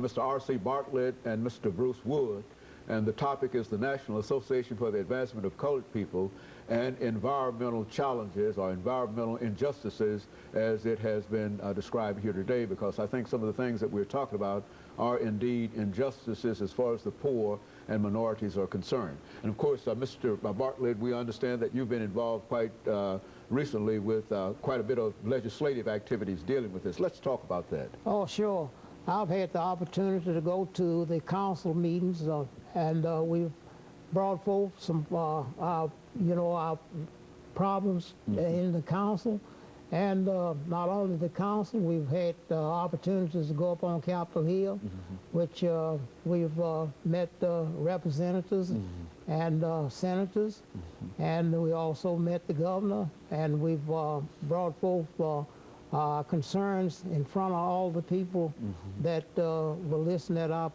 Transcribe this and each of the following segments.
Mr. R.C. Bartlett and Mr. Bruce Wood, and the topic is the National Association for the Advancement of Colored People and Environmental Challenges or Environmental Injustices, as it has been described here today, because I think some of the things that we're talking about are indeed injustices as far as the poor and minorities are concerned. And of course, Mr. Bartlett, we understand that you've been involved quite recently with quite a bit of legislative activities dealing with this. Let's talk about that. Oh, sure. I've had the opportunity to go to the council meetings, and we've brought forth some, our problems in the council. And not only the council, we've had opportunities to go up on Capitol Hill, which we've met representatives and senators, and we also met the governor, and we've brought forth concerns in front of all the people that were listening at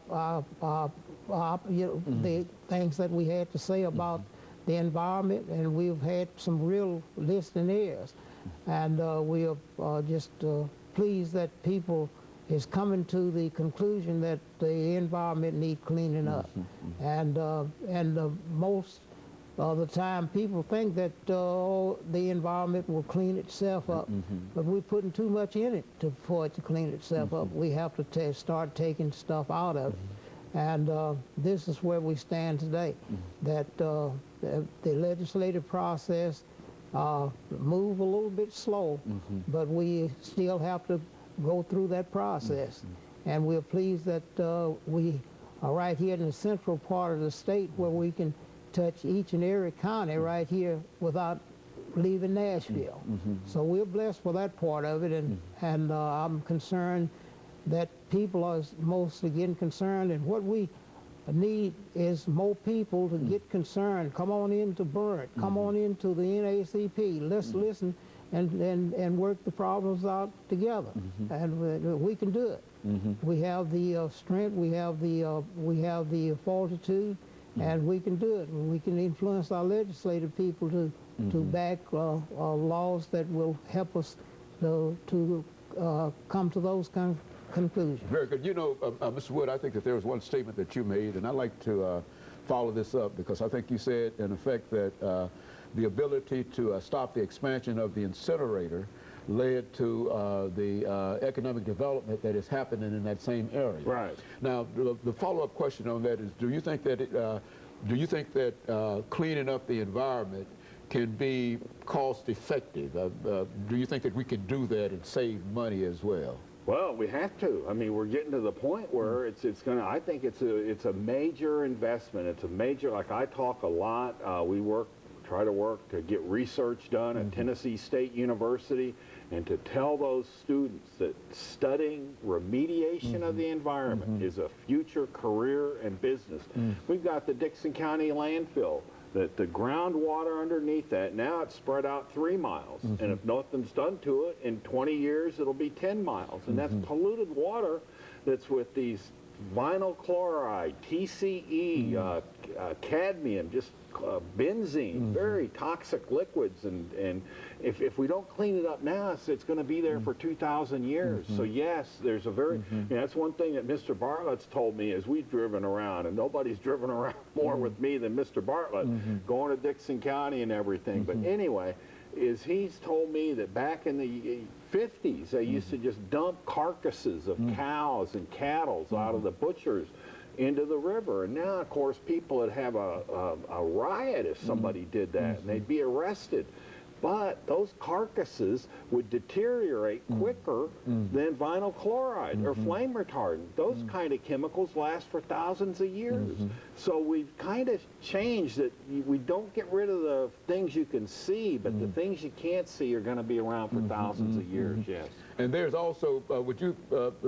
the things that we had to say about the environment, and we've had some real listening ears. And we are just pleased that people is coming to the conclusion that the environment needs cleaning up. And most of the time people think that the environment will clean itself up, but we're putting too much in it for it to clean itself up. We have to start taking stuff out of it. And this is where we stand today, that the legislative process move a little bit slow, but we still have to go through that process. And we're pleased that we are right here in the central part of the state where we can touch each and every county right here without leaving Nashville. So we're blessed for that part of it, and I'm concerned that people are mostly getting concerned, and what we need is more people to get concerned. Come on into Burnt, come on into the NAACP. Let's listen and work the problems out together, and we can do it. We have the strength, we have the fortitude, and we can do it. And we can influence our legislative people to back laws that will help us to come to those kind of conclusion. Very good. You know, Mr. Wood, I think that there was one statement that you made, and I'd like to follow this up, because I think you said, in effect, that the ability to stop the expansion of the incinerator led to the economic development that is happening in that same area. Right. Now, the follow-up question on that is, do you think that cleaning up the environment can be cost-effective? Do you think that we can do that and save money as well? Well, we have to. I mean, we're getting to the point where it's going to, I think it's a major investment. It's a major, like I talk a lot, we try to work to get research done at Tennessee State University, and to tell those students that studying remediation of the environment is a future career and business. We've got the Dixon County landfill, that the groundwater underneath that, now it's spread out 3 miles. And if nothing's done to it, in 20 years it'll be 10 miles. And that's polluted water that's with these vinyl chloride, TCE, cadmium, just benzene, very toxic liquids. And if we don't clean it up now, it's going to be there for 2,000 years. So yes, there's a very, that's one thing that Mr. Bartlett's told me as we've driven around, and nobody's driven around more with me than Mr. Bartlett, going to Dixon County and everything. But anyway, is he's told me that back in the 50s, they used to just dump carcasses of cows and cattle out of the butchers into the river. And now, of course, people would have a riot if somebody did that, and they'd be arrested. But those carcasses would deteriorate quicker than vinyl chloride or flame retardant. Those kind of chemicals last for thousands of years. So we've kind of changed that. We don't get rid of the things you can see, but the things you can't see are going to be around for thousands of years, yes. And there's also, would you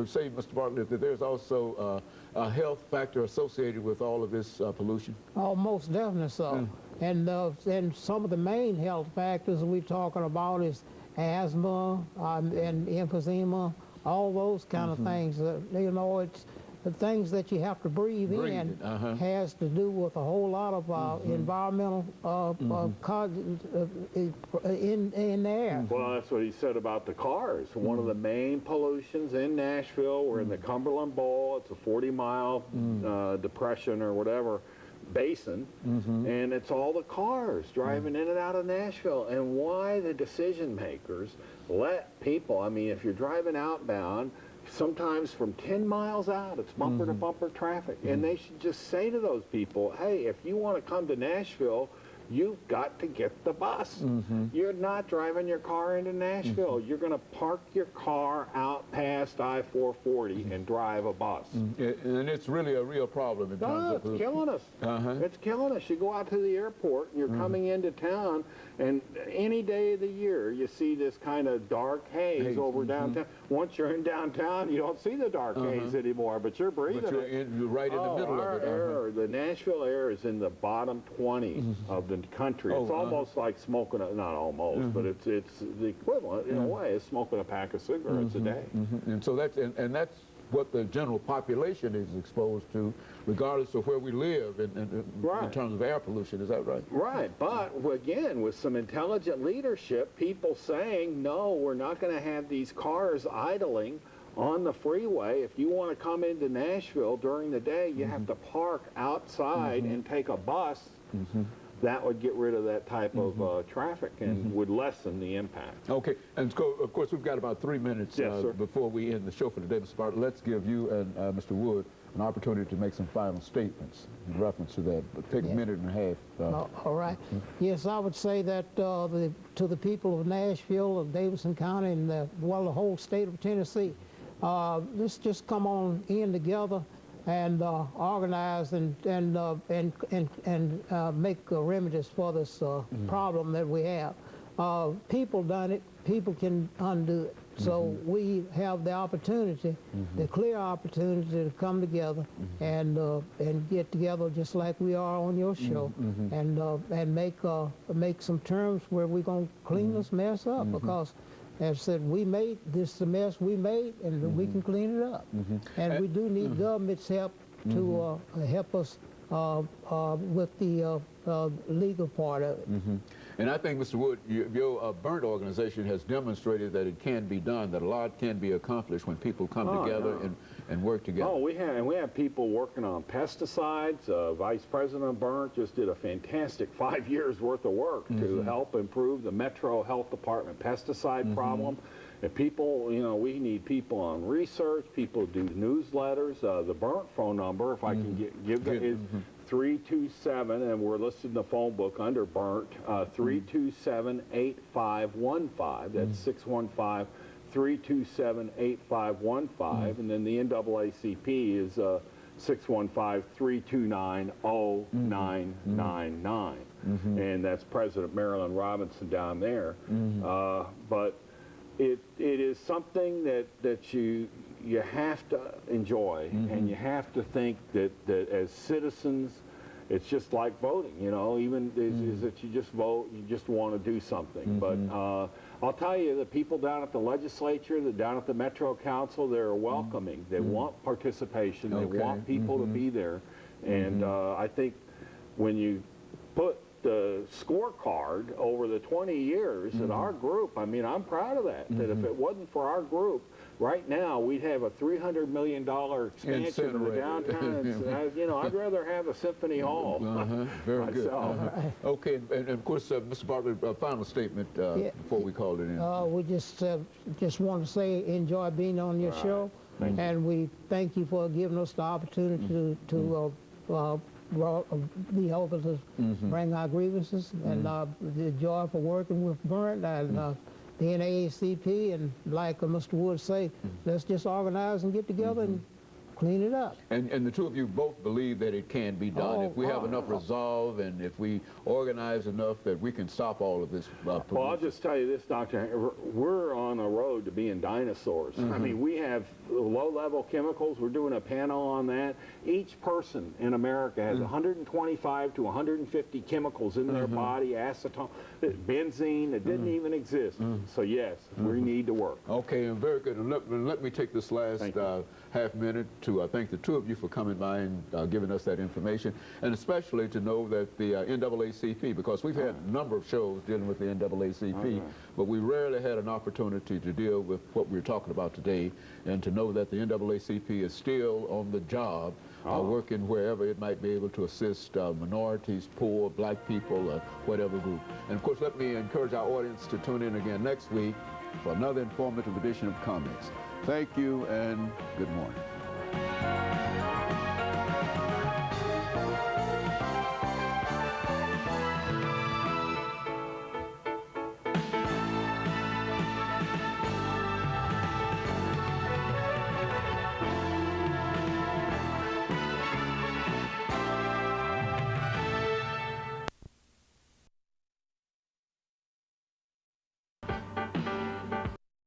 say, Mr. Bartlett, that there's also a health factor associated with all of this pollution? Oh, most definitely so. And some of the main health factors we're talking about is asthma and emphysema, all those kind of things. You know, the things that you have to breathe in has to do with a whole lot of environmental in the air. Well, that's what he said about the cars. One of the main pollutions in Nashville, we're in the Cumberland Bowl. It's a 40-mile depression or whatever basin, and it's all the cars driving in and out of Nashville. And why the decision makers let people, I mean, if you're driving outbound, sometimes from 10 miles out, it's bumper to bumper traffic. And they should just say to those people, hey, if you want to come to Nashville, you've got to get the bus. You're not driving your car into Nashville. You're going to park your car out past I-440 and drive a bus. And it's really a real problem in terms of... It's killing us. It's killing us. You go out to the airport and you're coming into town, and any day of the year you see this kind of dark haze over downtown. Once you're in downtown, you don't see the dark haze anymore, but you're breathing but it. you're right in the middle of it. Air, the Nashville air is in the bottom 20s of the country. It's almost like smoking not almost, but it's the equivalent in a way is smoking a pack of cigarettes a day. And so that's that's what the general population is exposed to, regardless of where we live in terms of air pollution. Is that right? Right. But again, with some intelligent leadership, people saying, no, we're not going to have these cars idling on the freeway. If you want to come into Nashville during the day, you have to park outside and take a bus. That would get rid of that type of traffic and would lessen the impact. Okay, and so, of course, we've got about 3 minutes before we end the show for today, Mr. Bartlett. Let's give you and Mr. Wood an opportunity to make some final statements in reference to that. But take a minute and a half. All right. Yes, I would say that to the people of Nashville, of Davidson County, and the whole state of Tennessee, let's just come on in together and organize and make remedies for this problem that we have. People done it, people can undo it. So we have the opportunity, the clear opportunity to come together and get together just like we are on your show and make some terms where we're going to clean this mess up because, as I said, we made this the mess we made, and we can clean it up. And we do need government's help to help us with the legal part of it. And I think, Mr. Wood, your BURNT organization has demonstrated that it can be done, that a lot can be accomplished when people come together and work together. Oh, we have people working on pesticides. Vice President of BURNT just did a fantastic 5 years worth of work to help improve the Metro Health Department pesticide problem. And people, you know, we need people on research, people do newsletters. The BURNT phone number, if I can give that, is 327, and we're listed in the phone book under BURNT, 327-8515. That's 615-327-8515. And then the NAACP is 615-329-0999. And that's President Marilyn Robinson down there. But it is something that you have to enjoy, and you have to think that as citizens, it's just like voting, you know, even is that you just vote, you just want to do something. But I'll tell you, the people down at the legislature, down at the Metro Council, they're welcoming. They want participation. They want people to be there. And I think when you put the scorecard over the 20 years at our group, I mean, I'm proud of that. That if it wasn't for our group, right now we'd have a $300 million expansion of the downtown. You know, I'd rather have a symphony hall. Very good. Okay, and of course, Mr. Bartlett, a final statement before we call it in. We just want to say enjoy being on your show, and we thank you for giving us the opportunity to be able to bring our grievances, and the joy for working with BURNT and the NAACP, and like Mr. Wood say, let's just organize and get together and clean it up. And the two of you both believe that it can be done if we have enough resolve and if we organize enough that we can stop all of this. Well, I'll just tell you this, Doctor. We're on a road to being dinosaurs. I mean, we have low-level chemicals. We're doing a panel on that. Each person in America has 125 to 150 chemicals in their body, acetone, benzene, that didn't even exist. So, yes, we need to work. Okay, and very good. And let me take this last half minute to to thank the two of you for coming by and giving us that information, and especially to know that the NAACP, because we've had a number of shows dealing with the NAACP, but we rarely had an opportunity to deal with what we're talking about today, and to know that the NAACP is still on the job, working wherever it might be able to assist minorities, poor, black people, or whatever group. And of course, let me encourage our audience to tune in again next week for another informative edition of Comments. Thank you and good morning.